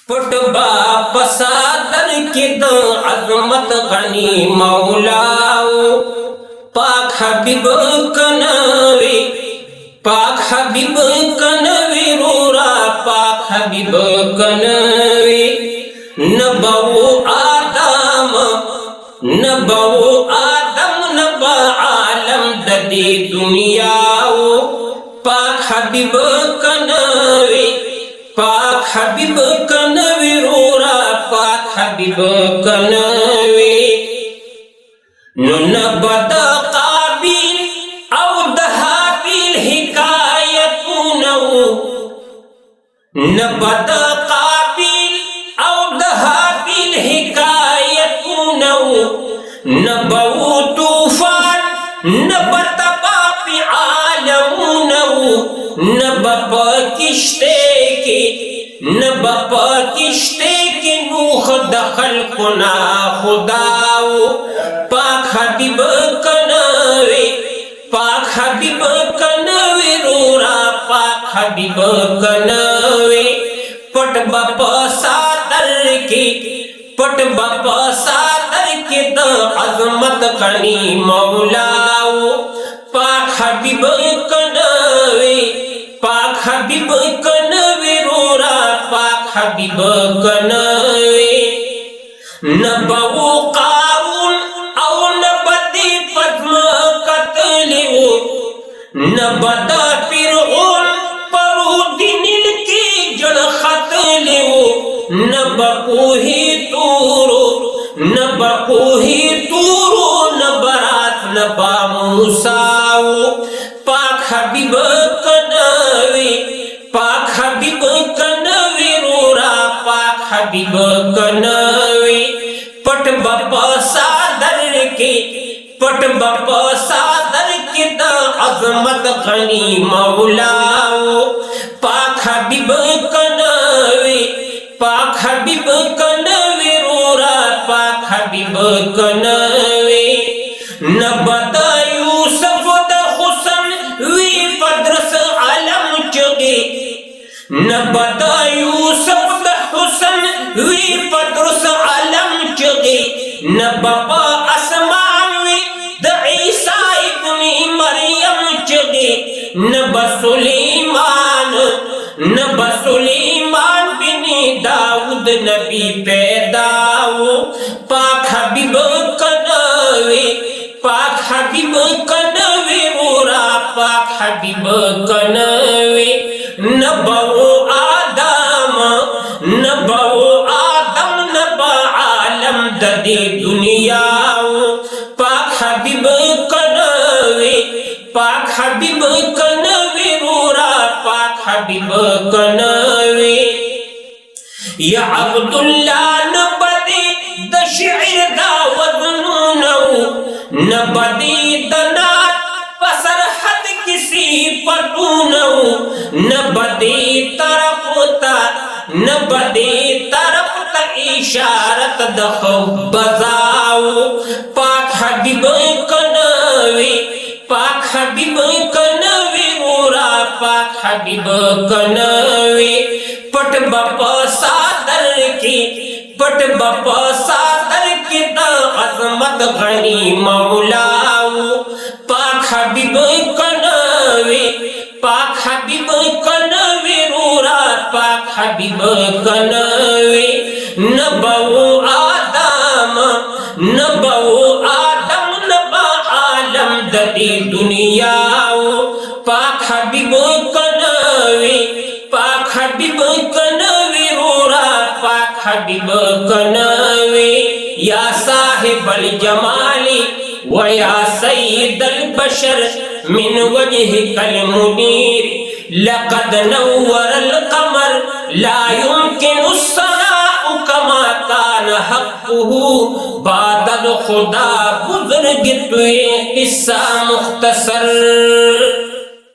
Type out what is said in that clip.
پٹبا پسادر کی دو عظمت غنی مولاو پاک حبیب کنوی پاک حبیب کنوی رورا پاک حبیب کنوی نبو آدم نبا عالم ددی دنیاو پاک حبیب کنوی پاک حبیب کنوی رورا پاک حبیب کنوی نبد قابیل او دہابیل حکایتونو نبد قابیل او دہابیل حکایتونو نبو طوفان نبت باپ عالمونو نبا کشتے کی نوح دخل کنا خداو پاک حبیب کنوی پاک حبیب کنوی رورا پاک حبیب کنوی پٹ بپا سادر کی دا عظمت غنی مولاو پاک حبیب کنوی پاک حبیب کنوی رورا پاک حبیب کنوی نبو قارون او نبدی پدم قتلیو نبدا فرعون پرو دنل کی جڑ خطلیو نبکوہی تورو نبرات نبا موسیٰ پاک حبیب کنوی پاک حبیب کنوی رورا پاک حبیب کنوی پٹ بپا سادر کی دا عظمت غنی مولاو پاک حبیب کنوی پاک حبیب کنوی رورا پاک حبیب کنوی نبدا یوسف دا حسن وی پدرس علم چگی نبدا یوسف دا حسن وی پدرس علم چگی نبا اسماوی دا عیسیٰ ابن مریم چگی نبا سلیمان بن داود نبی پیداو پاک حبیب کنوی پاک حبیب کنوی رورا پاک حبیب کنوی نبو آدم نبا عالم ددی دنیاو پاک حبیب کنوی پاک حبیب کنوی رورا پاک حبیب کنوی یا عبداللہ نبدی دا شعر دا وزنونو نبدی دنات پسرحد کسی پتونو نبدی طرف تا اشارت دخو بزاو پاک حبیب کنوی پاک حبیب کنوی رورا پاک حبیب کنوی پٹ بپا سادر کی دا عظمت غنی مولاو پاک حبیب کنوی پاک حبیب کنوی رورا پاک حبیب کنوی نبو آدم نبا عالم ددی دنیاو پاک حبیب کنوی پاک حبیب کنوی رورا پاک حبیب کنوی یا صاحب الجمالی و یا سید البشر من وجهك المنیر لقد نور القمر لا يمكن الصناع كما كان حقه بعد الخدا بزرگ توی قصہ مختصر